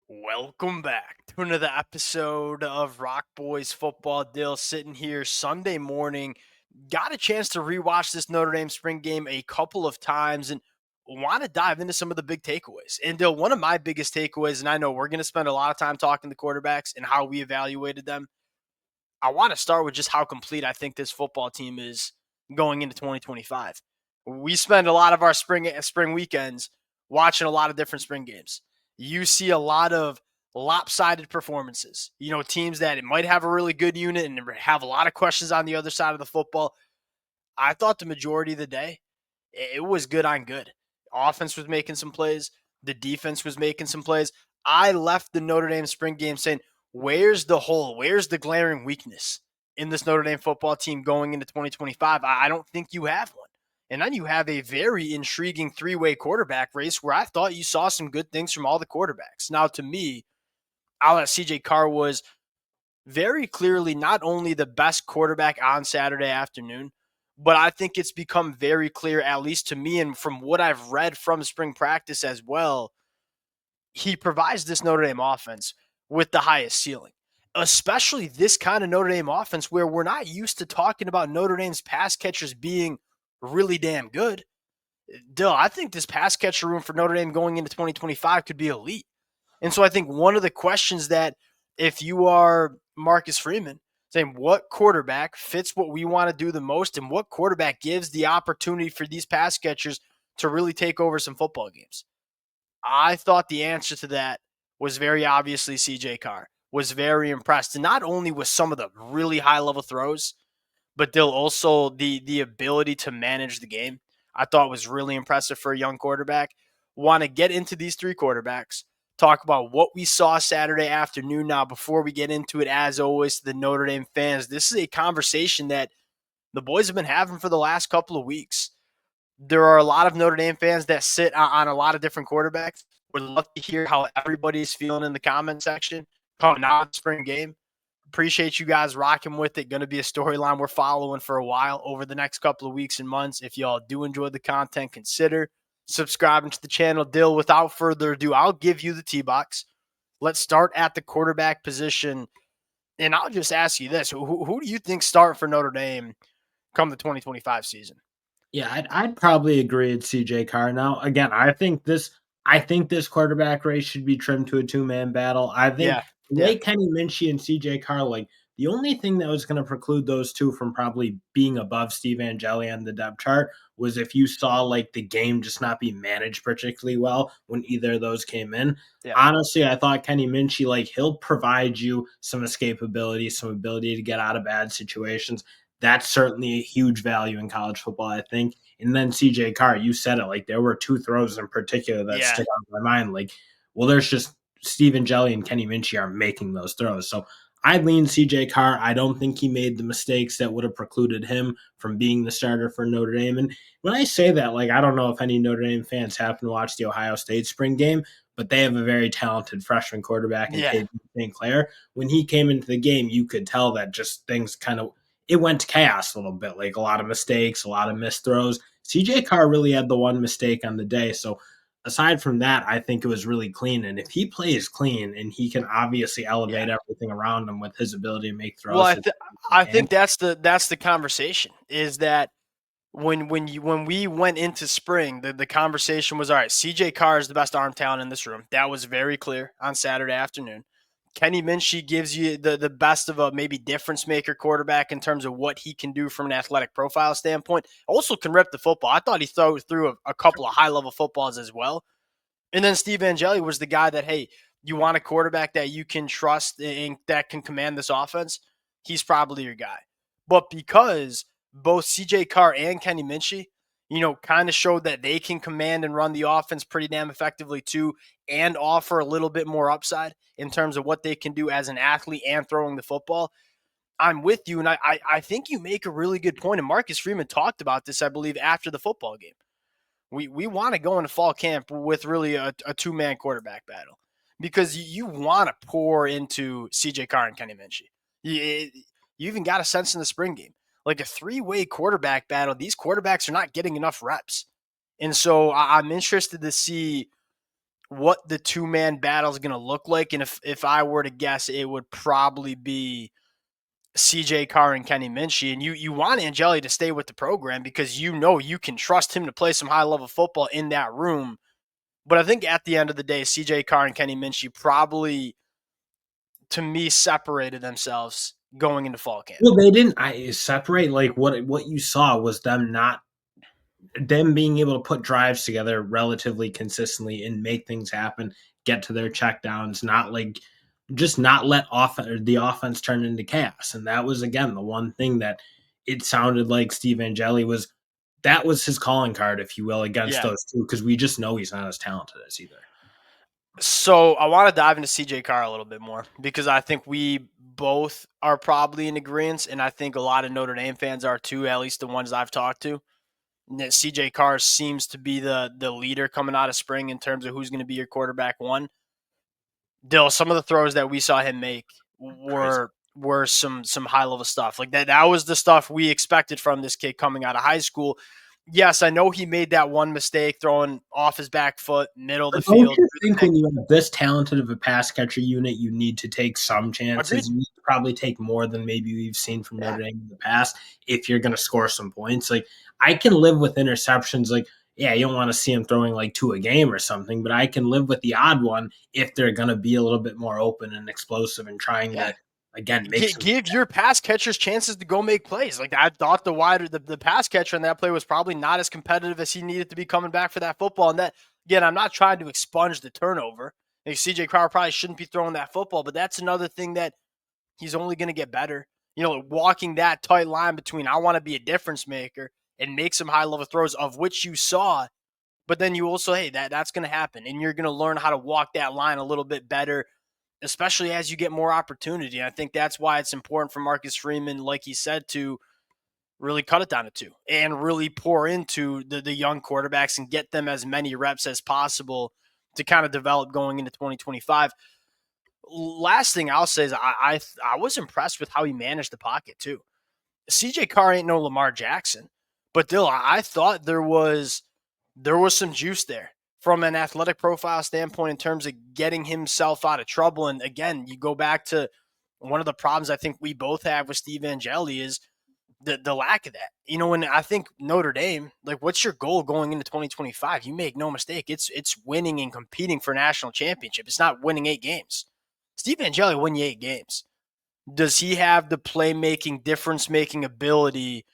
Welcome back to another episode of Rock Boys Football Dill. Sitting here Sunday morning, got a chance to rewatch this Notre Dame spring game a couple of times and want to dive into some of the big takeaways. And Dill, one of my biggest takeaways, and I know we're going to spend a lot of time talking to quarterbacks and how we evaluated them. I want to start with just how complete I think this football team is going into 2025. We spend a lot of our spring weekends watching a lot of different spring games. You see a lot of lopsided performances. Teams that it might have a really good unit and have a lot of questions on the other side of the football. I thought the majority of the day, it was good on good. Offense was making some plays. The defense was making some plays. I left the Notre Dame spring game saying, where's the hole? Where's the glaring weakness in this Notre Dame football team going into 2025? I don't think you have one. And then you have a very intriguing three-way quarterback race where I thought you saw some good things from all the quarterbacks. Now, to me, I'll let CJ Carr was very clearly not only the best quarterback on Saturday afternoon, but I think it's become very clear, at least to me and from what I've read from spring practice as well, he provides this Notre Dame offense with the highest ceiling, especially this kind of Notre Dame offense where we're not used to talking about Notre Dame's pass catchers being really damn good. Dill, I think this pass catcher room for Notre Dame going into 2025 could be elite. And so I think one of the questions that if you are Marcus Freeman, saying what quarterback fits what we want to do the most and what quarterback gives the opportunity for these pass catchers to really take over some football games. I thought the answer to that was very obviously CJ Carr. Was very impressed, and not only with some of the really high level throws, but Dill also the ability to manage the game. I thought was really impressive for a young quarterback. Want to get into these three quarterbacks, talk about what we saw Saturday afternoon. Now, before we get into it, as always, to the Notre Dame fans, this is a conversation that the boys have been having for the last couple of weeks. There are a lot of Notre Dame fans that sit on a lot of different quarterbacks. Would love to hear how everybody's feeling in the comment section coming out of the spring game. Appreciate you guys rocking with it. Going to be a storyline we're following for a while over the next couple of weeks and months. If y'all do enjoy the content, consider subscribing to the channel. Dill, without further ado, I'll give you the tee box. Let's start at the quarterback position. And I'll just ask you this. Who do you think start for Notre Dame come the 2025 season? Yeah, I'd probably agree with CJ Carr. Now, again, I think this quarterback race should be trimmed to a two-man battle. I think Yeah, the yeah, way Kenny Minchey and CJ Carr, like the only thing that was going to preclude those two from probably being above Steve Angeli on the depth chart was if you saw like the game just not be managed particularly well when either of those came in. yeah, Honestly, I thought Kenny Minchey, like he'll provide you some escapability, some ability to get out of bad situations. That's certainly a huge value in college football, I think. And then CJ Carr, you said it, like there were two throws in particular that yeah. stick out in my mind. Like, well, there's just Steve Angeli and Kenny Minchey are making those throws. So I lean CJ Carr. I don't think he made the mistakes that would have precluded him from being the starter for Notre Dame. And when I say that, like, I don't know if any Notre Dame fans happen to watch the Ohio State spring game, but they have a very talented freshman quarterback in Yeah. Caden St. Clair. When he came into the game, you could tell that just things kind of it went to chaos a little bit, like a lot of mistakes, a lot of missed throws. CJ Carr really had the one mistake on the day. So aside from that, I think it was really clean. And if he plays clean and he can obviously Yeah. elevate everything around him with his ability to make Well, throws, I think that's the conversation is that when we went into spring, the conversation was all right. CJ Carr is the best arm talent in this room. That was very clear on Saturday afternoon. Kenny Minchey gives you the best of a maybe difference maker quarterback in terms of what he can do from an athletic profile standpoint. Also can rip the football. I thought he threw a couple of high level footballs as well. And then Steve Angeli was the guy that, hey, you want a quarterback that you can trust and that can command this offense? He's probably your guy. But because both CJ Carr and Kenny Minchey, kind of showed that they can command and run the offense pretty damn effectively too, and offer a little bit more upside in terms of what they can do as an athlete and throwing the football. I'm with you, and I think you make a really good point. And Marcus Freeman talked about this, I believe, after the football game. We want to go into fall camp with really a two-man quarterback battle because you want to pour into CJ Carr and Kenny Minchey. You even got a sense in the spring game. Like a three-way quarterback battle, these quarterbacks are not getting enough reps. And so I'm interested to see what the two-man battle is going to look like. And if I were to guess, it would probably be CJ Carr and Kenny Minchey. And you want Angeli to stay with the program because you know you can trust him to play some high-level football in that room. But I think at the end of the day, CJ Carr and Kenny Minchey probably, to me, separated themselves going into fall camp. Well, they didn't separate. Like what you saw was them being able to put drives together relatively consistently and make things happen, get to their checkdowns, not like just not let the offense turn into chaos. And that was again the one thing that it sounded like Steve Angeli that was his calling card, if you will, against Yeah. those two, because we just know he's not as talented as either. So I want to dive into CJ Carr a little bit more because I think we both are probably in agreement, and I think a lot of Notre Dame fans are too, at least the ones I've talked to. That CJ Carr seems to be the leader coming out of spring in terms of who's going to be your quarterback one. Dill, some of the throws that we saw him make Crazy. were some high level stuff. Like that was the stuff we expected from this kid coming out of high school. Yes, I know he made that one mistake throwing off his back foot, middle of the But don't field. you think when you have this talented of a pass catcher unit, you need to take some Agreed. chances? You need to probably take more than maybe we've seen from Yeah. Notre Dame in the past if you're going to score some points. Like, I can live with interceptions. Like, yeah, you don't want to see him throwing like two a game or something, but I can live with the odd one if they're going to be a little bit more open and explosive and trying Yeah. to, again, make some. Give your pass catchers chances to go make plays. Like I thought the pass catcher on that play was probably not as competitive as he needed to be coming back for that football. And that again, I'm not trying to expunge the turnover. Like CJ Carr probably shouldn't be throwing that football, but that's another thing that he's only going to get better. You know, walking that tight line between I want to be a difference maker and make some high level throws, of which you saw, but then you also, hey, that's going to happen, and you're going to learn how to walk that line a little bit better, especially as you get more opportunity. And I think that's why it's important for Marcus Freeman, like he said, to really cut it down to two and really pour into the young quarterbacks and get them as many reps as possible to kind of develop going into 2025. Last thing I'll say is I was impressed with how he managed the pocket too. CJ Carr ain't no Lamar Jackson, but Dill, I thought there was some juice there from an athletic profile standpoint in terms of getting himself out of trouble. And again, you go back to one of the problems I think we both have with Steve Angeli is the lack of that. You know, and I think Notre Dame, like, what's your goal going into 2025? You make no mistake, it's winning and competing for a national championship. It's not winning 8 games. Steve Angeli won you 8 games. Does he have the playmaking, difference making ability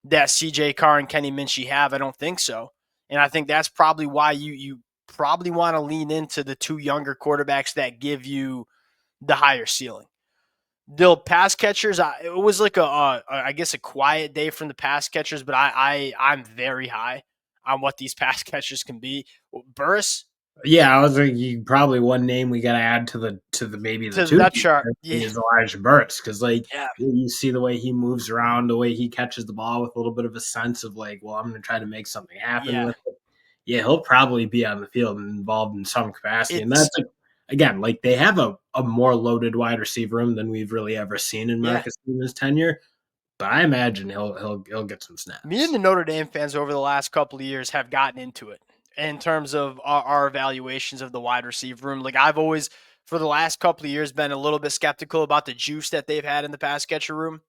that CJ Carr and Kenny Minchey have? I don't think so. And I think that's probably why you probably want to lean into the two younger quarterbacks that give you the higher ceiling. The pass catchers, it was like I guess a quiet day from the pass catchers, but I'm very high on what these pass catchers can be. Burris Yeah, I was like, probably one name we got to add to the maybe the to two that chart, yeah, is Elijah Burks, because like yeah, you see the way he moves around, the way he catches the ball with a little bit of a sense of like, well, I'm going to try to make something happen yeah. with it. Yeah, he'll probably be on the field and involved in some capacity, and It's that's like again, like they have a more loaded wide receiver room than we've really ever seen in yeah. Marcus Freeman's tenure. But I imagine he'll get some Me and snaps. the Notre Dame fans over the last couple of years have gotten into it in terms of our evaluations of the wide receiver room. Like I've always, for the last couple of years, been a little bit skeptical about the juice that they've had in the pass catcher room.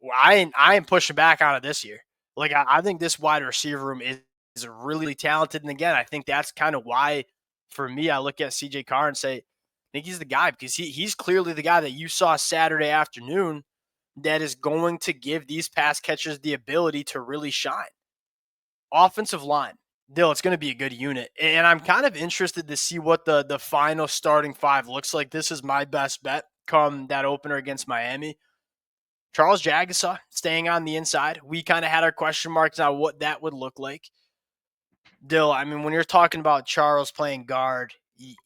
Well, I ain't pushing back on it this year. Like I think this wide receiver room is really talented, and again, I think that's kind of why, for me, I look at CJ Carr and say, I think he's the guy because he's clearly the guy that you saw Saturday afternoon that is going to give these pass catchers the ability to really shine. Offensive line, Dill, it's going to be a good unit. And I'm kind of interested to see what the final starting five looks like. This is my best bet come that opener against Miami. Charles Jagusah staying on the inside. We kind of had our question marks on what that would look like. Dill, I mean, when you're talking about Charles playing guard,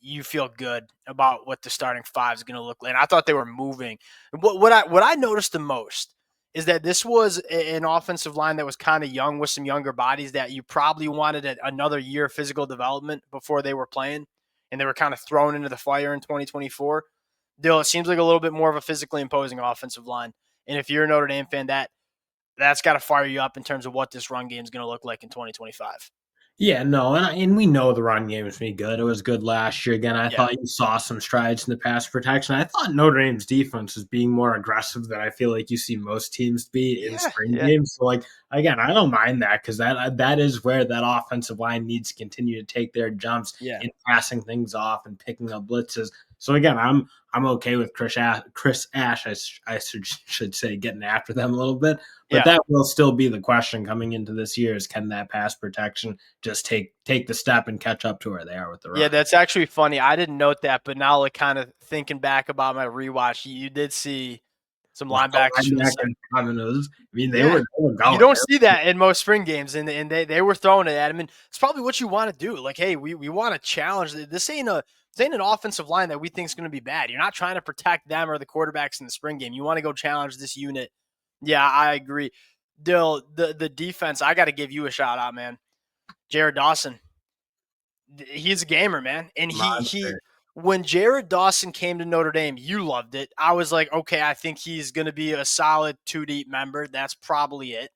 you feel good about what the starting five is going to look like. And I thought they were moving. What I noticed the most is that this was an offensive line that was kind of young with some younger bodies that you probably wanted another year of physical development before they were playing, and they were kind of thrown into the fire in 2024. Dill, it seems like a little bit more of a physically imposing offensive line. And if you're a Notre Dame fan, that's got to fire you up in terms of what this run game is going to look like in 2025. Yeah, no, and we know the run game is pretty good. It was good last year. Again, I Yeah. thought you saw some strides in the pass protection. I thought Notre Dame's defense was being more aggressive than I feel like you see most teams be in Yeah. spring Yeah. games. So, like, again, I don't mind that because that is where that offensive line needs to continue to take their jumps Yeah. in passing things off and picking up blitzes. So again, I'm okay with Chris Ash. I should say getting after them a little bit, but Yeah. that will still be the question coming into this year: is can that pass protection just take the step and catch up to where they are with the Yeah, run? that's actually funny. I didn't note that, but now, like, kind of thinking back about my rewatch, you did see some A lot of linebackers from the linebacker second. dominoes. I mean, Yeah. they were You going. don't see that in most spring games, and they were throwing it at him, and it's probably what you want to do. Like, hey, we want to challenge. This ain't an offensive line that we think is going to be bad. You're not trying to protect them or the quarterbacks in the spring game. You want to go challenge this unit. Yeah, I agree. Dill, the defense, I got to give you a shout out, man. Jared Dawson, he's a gamer, man. And he Monster. when Jared Dawson came to Notre Dame, you loved it. I was like, okay, I think he's going to be a solid 2 deep member. That's probably it.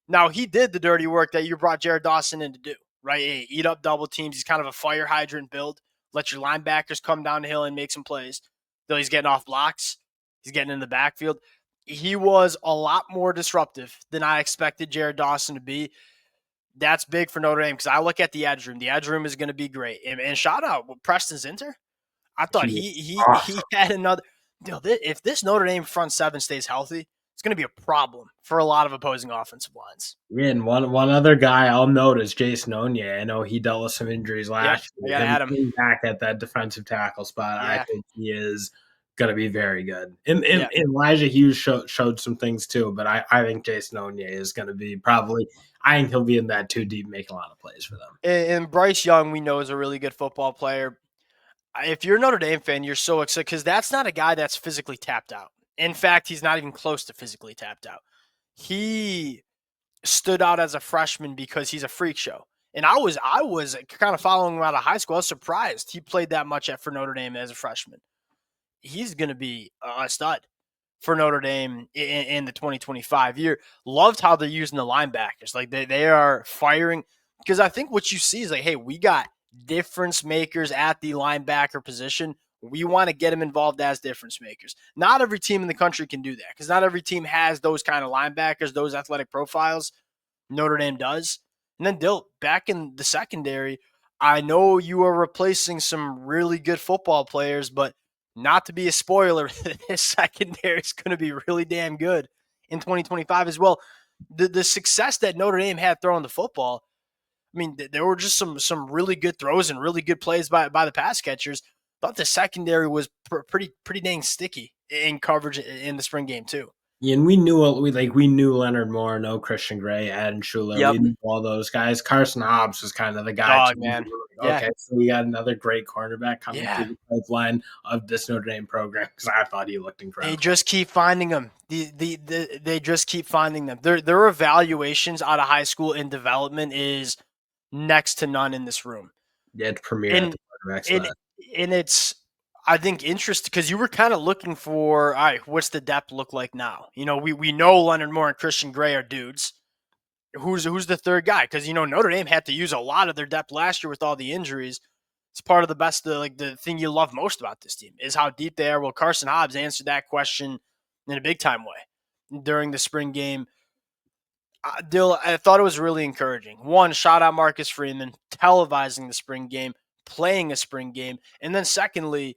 Now, he did the dirty work that you brought Jared Dawson in to do, right? Hey, eat up double teams. He's kind of a fire hydrant build. Let your linebackers come down the hill and make some plays. Though he's getting off blocks, he's getting in the backfield. He was a lot more disruptive than I expected Jared Dawson to be. That's big for Notre Dame because I look at the edge room. The edge room is going to be great. And shout out Preston Zinter. I thought He was he awesome. had another. If this Notre Dame front seven stays healthy, it's going to be a problem for a lot of opposing offensive lines. Yeah, and one other guy I'll note is Jason Onye. I know he dealt with some injuries Yep, last I year. got to Him add him. being back at that defensive tackle spot, I Yeah, think he is going to be very good. And yeah. Elijah Hughes showed some things too, but I think Jason Onye is going to be probably. I think he'll be in that 2 deep, make a lot of plays for them. And Bryce Young, we know, is a really good football player. If you're a Notre Dame fan, you're so excited because that's not a guy that's physically tapped out. In fact, he's not even close to physically tapped out. He stood out as a freshman because he's a freak show. And I was kind of following him out of high school. I was surprised he played that much for Notre Dame as a freshman. He's going to be a stud for Notre Dame in the 2025 year. Loved how they're using the linebackers. Like they are firing because I think what you see is like, hey, we got difference makers at the linebacker position. We want to get them involved as difference makers. Not every team in the country can do that because not every team has those kind of linebackers, those athletic profiles. Notre Dame does. And then Dilt, back in the secondary, I know you are replacing some really good football players, but not to be a spoiler, this secondary is going to be really damn good in 2025 as well. The success that Notre Dame had throwing the football, I mean, there were just some really good throws and really good plays by the pass catchers. Thought the secondary was pretty dang sticky in coverage in the spring game too. Yeah, and we knew Leonard Moore, no Christian Gray, Adam Schuler. Yep, We knew all those guys. Carson Hobbs was kind of the guy dog too. We man. were like, Yeah, okay, so we got another great cornerback coming yeah. through the pipeline of this Notre Dame program because I thought he looked They incredible. just keep finding them. They just keep finding them. Their evaluations out of high school and development is next to none in this room. Yeah, to premiere at And the quarterback and spot. and it's I think interesting because you were kind of looking for all right, what's the depth look like now? You know, we know Leonard Moore and Christian Gray are dudes. Who's the third guy? Because you know Notre Dame had to use a lot of their depth last year with all the injuries. It's part of the best, like the thing you love most about this team is how deep they are. Well, Carson Hobbs answered that question in a big time way during the spring game. Dill, I thought it was really encouraging. One, shout out Marcus Freeman televising the spring game, playing a spring game, and then secondly,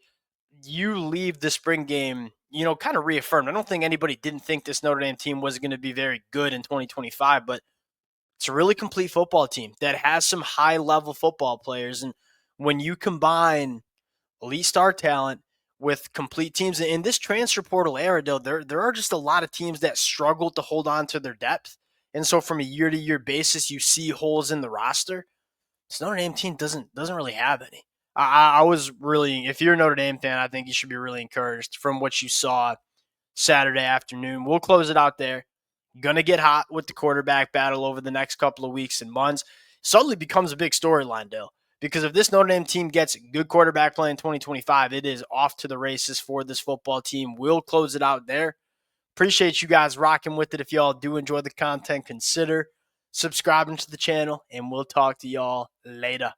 you leave the spring game, you know, kind of reaffirmed. I don't think anybody didn't think this Notre Dame team was going to be very good in 2025, but it's a really complete football team that has some high level football players. And when you combine elite star talent with complete teams in this transfer portal era, though, there are just a lot of teams that struggle to hold on to their depth. And so from a year to year basis, you see holes in the roster. This Notre Dame team doesn't really have any. I was really, if you're a Notre Dame fan, I think you should be really encouraged from what you saw Saturday afternoon. We'll close it out there. Gonna get hot with the quarterback battle over the next couple of weeks and months. Suddenly becomes a big storyline, Dale. Because if this Notre Dame team gets good quarterback play in 2025, it is off to the races for this football team. We'll close it out there. Appreciate you guys rocking with it. If y'all do enjoy the content, consider subscribing to the channel, and we'll talk to y'all later.